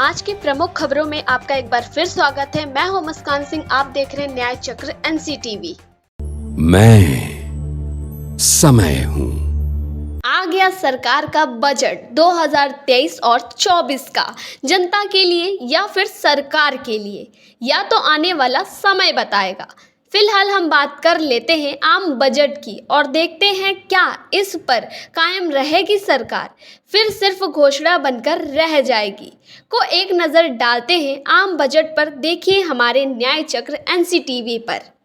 आज की प्रमुख खबरों में आपका एक बार फिर स्वागत है। मैं हूं मुस्कान सिंह, आप देख रहे हैं न्याय चक्र एनसीटीवी। मैं समय हूं। आ गया सरकार का बजट 2023 और 24 का। जनता के लिए या फिर सरकार के लिए, या तो आने वाला समय बताएगा। फिलहाल हम बात कर लेते हैं आम बजट की और देखते हैं क्या इस पर कायम रहेगी सरकार, फिर सिर्फ घोषणा बनकर रह जाएगी। को एक नज़र डालते हैं आम बजट पर। देखिए हमारे न्याय चक्र एनसीटीवी पर।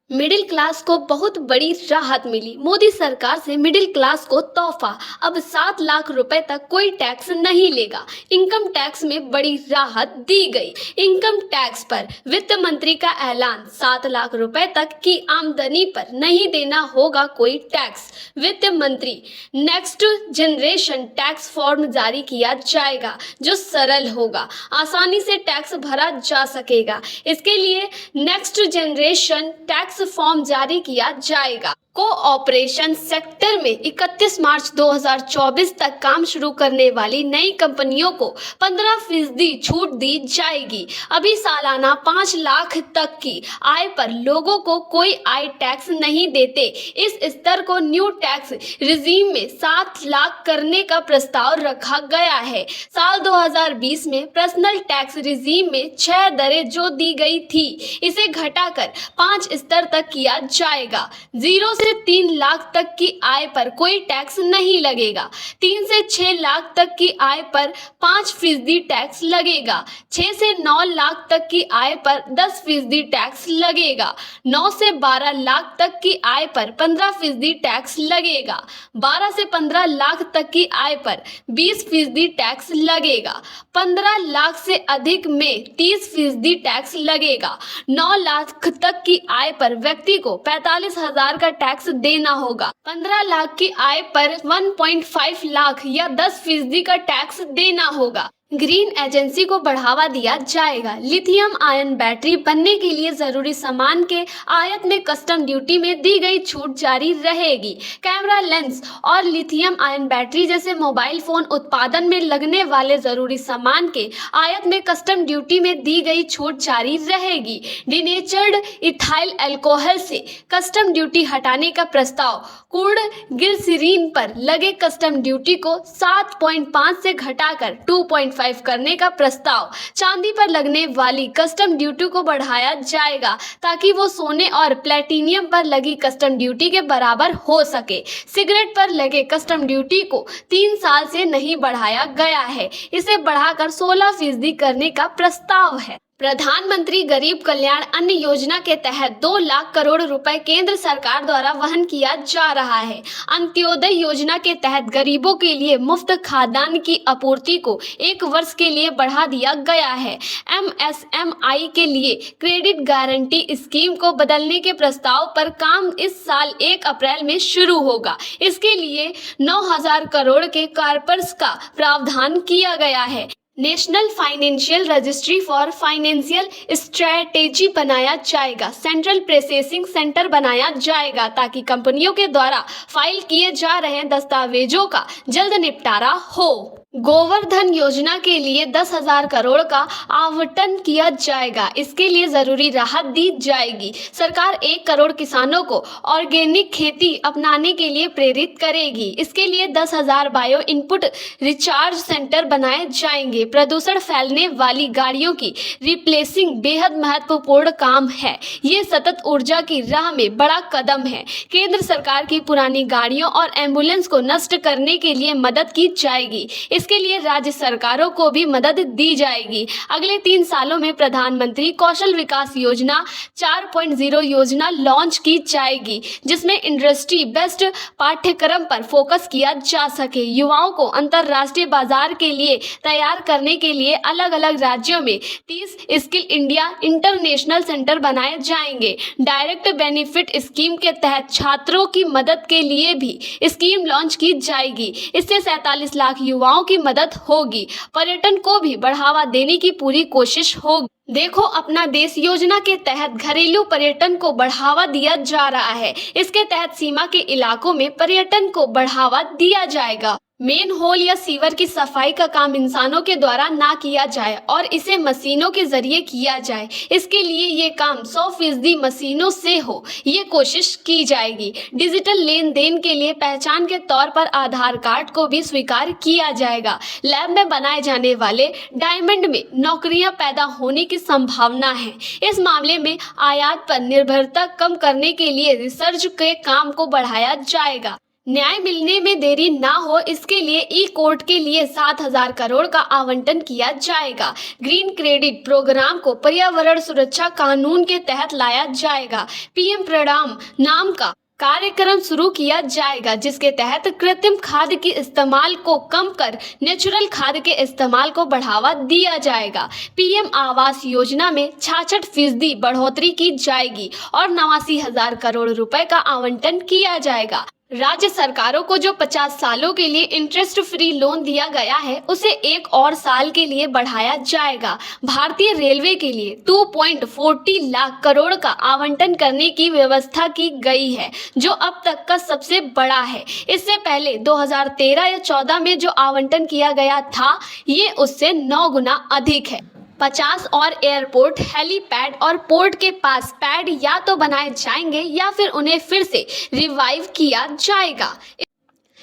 मिडिल क्लास को बहुत बड़ी राहत मिली। मोदी सरकार से मिडिल क्लास को तोहफा, अब 7 लाख रुपए तक कोई टैक्स नहीं लेगा। इनकम टैक्स में बड़ी राहत दी गई। इनकम टैक्स पर वित्त मंत्री का ऐलान, 7 लाख रुपए तक की आमदनी पर नहीं देना होगा कोई टैक्स। वित्त मंत्री नेक्स्ट जनरेशन टैक्स फॉर्म जारी किया जाएगा जो सरल होगा, आसानी से टैक्स भरा जा सकेगा। इसके लिए नेक्स्ट जनरेशन टैक्स फॉर्म जारी किया जाएगा। कोऑपरेशन सेक्टर में 31 मार्च 2024 तक काम शुरू करने वाली नई कंपनियों को 15% छूट दी जाएगी। अभी सालाना 5 लाख तक की आय पर लोगों को कोई आय टैक्स नहीं देते। इस स्तर को न्यू टैक्स रिजीम में 7 लाख करने का प्रस्ताव रखा गया है। साल 2020 में पर्सनल टैक्स रिजीम में 6 दरें जो दी गई थी, इसे घटाकर 5 स्तर तक किया जाएगा। 0 से 3 लाख तक की आय पर कोई टैक्स नहीं लगेगा। 3 से 6 लाख तक की आय पर 5% टैक्स लगेगा। 6 से 9 लाख तक की आय पर 10% टैक्स लगेगा। 9 से 12 लाख तक की आय पर 15% टैक्स लगेगा। 12 से 15 लाख तक की आय पर 20% टैक्स लगेगा। 15 लाख से अधिक में 30% टैक्स लगेगा। 9 लाख तक की आय पर व्यक्ति को 45,000 का टैक्स देना होगा। 15 लाख की आय पर 1.5 लाख या 10% का टैक्स देना होगा। ग्रीन एजेंसी को बढ़ावा दिया जाएगा। लिथियम आयन बैटरी बनने के लिए जरूरी सामान के आयात में कस्टम ड्यूटी में दी गई छूट जारी रहेगी। कैमरा लेंस और लिथियम आयन बैटरी जैसे मोबाइल फोन उत्पादन में लगने वाले जरूरी सामान के आयात में कस्टम ड्यूटी में दी गई छूट जारी रहेगी। डिनेचर्ड इथाइल अल्कोहल से कस्टम ड्यूटी हटाने का प्रस्ताव। कूड़ ग्लिसरीन पर लगे कस्टम ड्यूटी को 7.5 से घटाकर 2.5 करने का प्रस्ताव। चांदी पर लगने वाली कस्टम ड्यूटी को बढ़ाया जाएगा ताकि वो सोने और प्लेटिनियम पर लगी कस्टम ड्यूटी के बराबर हो सके। सिगरेट पर लगे कस्टम ड्यूटी को 3 साल से नहीं बढ़ाया गया है, इसे बढ़ाकर 16% करने का प्रस्ताव है। प्रधानमंत्री गरीब कल्याण अन्न योजना के तहत 2 लाख करोड़ रुपए केंद्र सरकार द्वारा वहन किया जा रहा है। अंत्योदय योजना के तहत गरीबों के लिए मुफ्त खाद्यान्न की आपूर्ति को 1 वर्ष के लिए बढ़ा दिया गया है। एमएसएमई के लिए क्रेडिट गारंटी स्कीम को बदलने के प्रस्ताव पर काम इस साल 1 अप्रैल में शुरू होगा। इसके लिए 9,000 करोड़ के कॉर्पस का प्रावधान किया गया है। National financial registry for financial strategy बनाया जाएगा। सेंट्रल प्रोसेसिंग सेंटर बनाया जाएगा ताकि कंपनियों के द्वारा फाइल किए जा रहे दस्तावेजों का जल्द निपटारा हो। गोवर्धन योजना के लिए 10,000 करोड़ का आवंटन किया जाएगा। इसके लिए जरूरी राहत दी जाएगी। सरकार 1 करोड़ किसानों को ऑर्गेनिक खेती अपनाने के लिए प्रेरित करेगी। इसके लिए 10,000 बायो इनपुट रिचार्ज सेंटर बनाए जाएंगे। प्रदूषण फैलने वाली गाड़ियों की रिप्लेसिंग बेहद महत्वपूर्ण काम है। ये सतत ऊर्जा की राह में बड़ा कदम है। केंद्र सरकार की पुरानी गाड़ियों और एम्बुलेंस को नष्ट करने के लिए मदद की जाएगी। इसके लिए राज्य सरकारों को भी मदद दी जाएगी। अगले 3 सालों में प्रधानमंत्री कौशल विकास योजना 4.0 योजना लॉन्च की जाएगी, जिसमें इंडस्ट्री बेस्ड पाठ्यक्रम पर फोकस किया जा सके। युवाओं को अंतर्राष्ट्रीय बाजार के लिए तैयार करने के लिए अलग अलग राज्यों में 30 स्किल इंडिया इंटरनेशनल सेंटर बनाए जाएंगे। डायरेक्ट बेनिफिट स्कीम के तहत छात्रों की मदद के लिए भी स्कीम लॉन्च की जाएगी। इससे 47 लाख युवाओं की मदद होगी। पर्यटन को भी बढ़ावा देने की पूरी कोशिश होगी। देखो अपना देश योजना के तहत घरेलू पर्यटन को बढ़ावा दिया जा रहा है। इसके तहत सीमा के इलाकों में पर्यटन को बढ़ावा दिया जाएगा। मेन होल या सीवर की सफाई का काम इंसानों के द्वारा ना किया जाए और इसे मशीनों के जरिए किया जाए। इसके लिए ये काम 100% मशीनों से हो, ये कोशिश की जाएगी। डिजिटल लेन देन के लिए पहचान के तौर पर आधार कार्ड को भी स्वीकार किया जाएगा। लैब में बनाए जाने वाले डायमंड में नौकरियां पैदा होने की संभावना है। इस मामले में आयात पर निर्भरता कम करने के लिए रिसर्च के काम को बढ़ाया जाएगा। न्याय मिलने में देरी ना हो, इसके लिए ई कोर्ट के लिए 7,000 करोड़ का आवंटन किया जाएगा। ग्रीन क्रेडिट प्रोग्राम को पर्यावरण सुरक्षा कानून के तहत लाया जाएगा। पीएम प्रणाम नाम का कार्यक्रम शुरू किया जाएगा, जिसके तहत कृत्रिम खाद के इस्तेमाल को कम कर नेचुरल खाद के इस्तेमाल को बढ़ावा दिया जाएगा। पीएम आवास योजना में 66% बढ़ोतरी की जाएगी और 89,000 करोड़ रुपए का आवंटन किया जाएगा। राज्य सरकारों को जो 50 सालों के लिए इंटरेस्ट फ्री लोन दिया गया है, उसे 1 और साल के लिए बढ़ाया जाएगा। भारतीय रेलवे के लिए 2.40 लाख करोड़ का आवंटन करने की व्यवस्था की गई है, जो अब तक का सबसे बड़ा है। इससे पहले 2013 या 14 में जो आवंटन किया गया था, ये उससे 9 गुना अधिक है। 50 और एयरपोर्ट, हेलीपैड और पोर्ट के पास पैड या तो बनाए जाएंगे या फिर उन्हें फिर से रिवाइव किया जाएगा।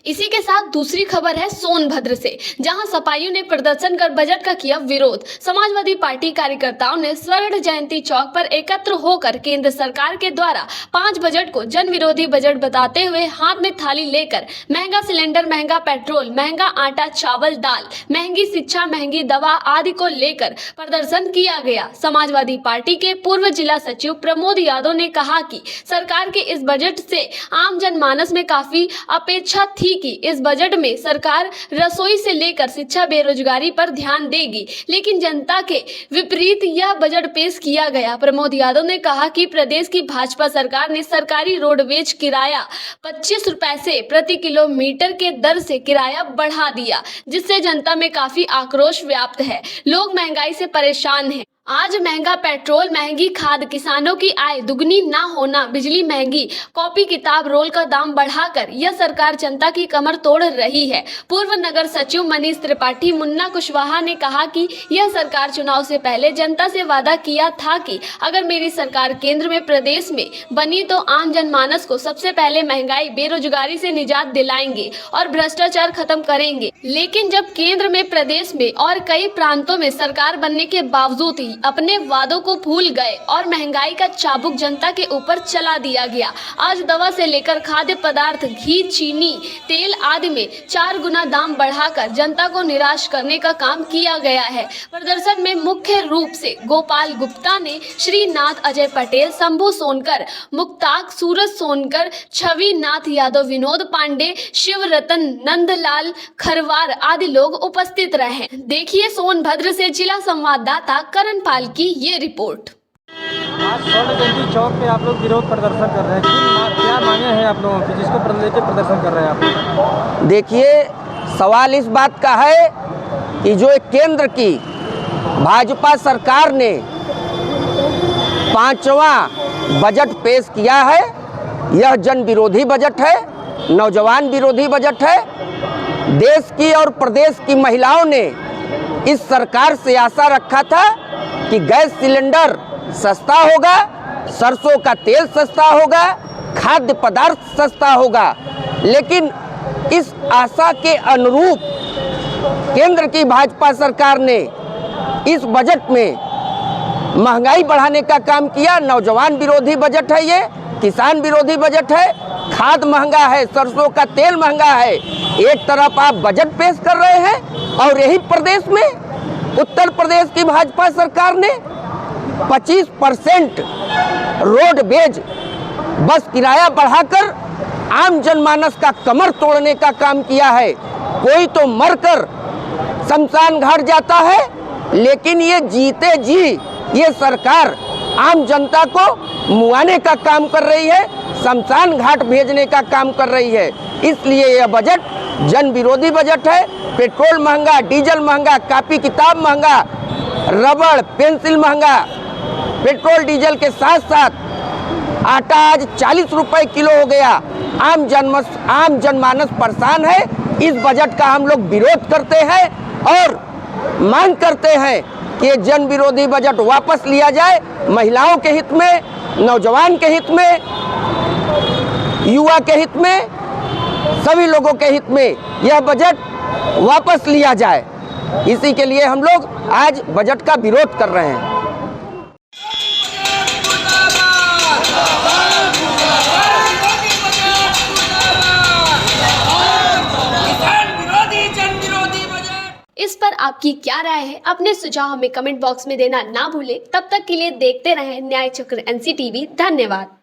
इसी के साथ दूसरी खबर है सोनभद्र से, जहां सपाइयों ने प्रदर्शन कर बजट का किया विरोध। समाजवादी पार्टी कार्यकर्ताओं ने स्वर्ण जयंती चौक पर एकत्र होकर केंद्र सरकार के द्वारा 5 बजट को जन विरोधी बजट बताते हुए हाथ में थाली लेकर महंगा सिलेंडर, महंगा पेट्रोल, महंगा आटा चावल दाल, महंगी शिक्षा, महंगी दवा आदि को लेकर प्रदर्शन किया गया। समाजवादी पार्टी के पूर्व जिला सचिव प्रमोद यादव ने कहा कि सरकार के इस बजट से आम जनमानस में काफी अपेक्षा थी कि इस बजट में सरकार रसोई से लेकर शिक्षा, बेरोजगारी पर ध्यान देगी, लेकिन जनता के विपरीत यह बजट पेश किया गया। प्रमोद यादव ने कहा कि प्रदेश की भाजपा सरकार ने सरकारी रोडवेज किराया 25 रुपए से प्रति किलोमीटर के दर से किराया बढ़ा दिया, जिससे जनता में काफी आक्रोश व्याप्त है। लोग महंगाई से परेशान हैं। आज महंगा पेट्रोल, महंगी खाद, किसानों की आय दुगनी ना होना, बिजली महंगी, कॉपी किताब, रोल का दाम बढ़ाकर यह सरकार जनता की कमर तोड़ रही है। पूर्व नगर सचिव मनीष त्रिपाठी मुन्ना कुशवाहा ने कहा कि यह सरकार चुनाव से पहले जनता से वादा किया था कि अगर मेरी सरकार केंद्र में प्रदेश में बनी तो आम जनमानस को सबसे पहले महंगाई, बेरोजगारी से निजात दिलाएंगे और भ्रष्टाचार खत्म करेंगे। लेकिन जब केंद्र में, प्रदेश में और कई प्रांतों में सरकार बनने के बावजूद ही अपने वादों को भूल गए और महंगाई का चाबुक जनता के ऊपर चला दिया गया। आज दवा से लेकर खाद्य पदार्थ, घी, चीनी, तेल आदि में 4 गुना दाम बढ़ाकर जनता को निराश करने का काम किया गया है। प्रदर्शन में मुख्य रूप से गोपाल गुप्ता ने, श्रीनाथ, अजय पटेल, शंभू सोनकर, मुक्ताक, सूरज सोनकर, छवि नाथ यादव, विनोद पांडे, शिव रतन, नंदलाल खरवार आदि लोग उपस्थित रहे। देखिए सोनभद्र से जिला संवाददाता करण पाल की ये रिपोर्ट। आज स्वर्ण जयंती चौक पे आप लोग विरोध प्रदर्शन कर रहे हैं, क्या मांगे हैं आप लोगों की जिसको लेकर प्रदर्शन कर रहे हैं आप लोग? देखिए, सवाल इस बात का है कि जो केंद्र की भाजपा सरकार ने 5वां बजट पेश किया है, यह जन विरोधी बजट है, नौजवान विरोधी बजट है। देश की और प्रदेश की महिलाओं ने इस सरकार से आशा रखा था कि गैस सिलेंडर सस्ता होगा, सरसों का तेल सस्ता होगा, खाद्य पदार्थ सस्ता होगा, लेकिन इस आशा के अनुरूप केंद्र की भाजपा सरकार ने इस बजट में महंगाई बढ़ाने का काम किया। नौजवान विरोधी बजट है, ये किसान विरोधी बजट है, खाद महंगा है, सरसों का तेल महंगा है। एक तरफ आप बजट पेश कर रहे हैं और यही प्रदेश में उत्तर प्रदेश की भाजपा सरकार ने 25% रोडवेज बस किराया बढ़ाकर आम जनमानस का कमर तोड़ने का काम किया है। कोई तो मरकर शमशान घाट जाता है, लेकिन ये जीते जी ये सरकार आम जनता को मुआने का काम कर रही है, शमशान घाट भेजने का काम कर रही है। इसलिए यह बजट जन विरोधी बजट है। पेट्रोल महंगा, डीजल महंगा, कॉपी किताब महंगा, रबड़ पेंसिल महंगा, पेट्रोल डीजल के साथ साथ आटा आज 40 रुपए किलो हो गया। आम जनमानस परेशान है। इस बजट का हम लोग विरोध करते हैं और मांग करते हैं कि ये जन विरोधी बजट वापस लिया जाए। महिलाओं के हित में, नौजवान के हित में, युवा के हित में, सभी लोगों के हित में यह बजट वापस लिया जाए। इसी के लिए हम लोग आज बजट का विरोध कर रहे हैं। इस पर आपकी क्या राय है? अपने सुझाव हमें कमेंट बॉक्स में देना ना भूलें। तब तक के लिए देखते रहें न्याय चक्र NC TV। धन्यवाद।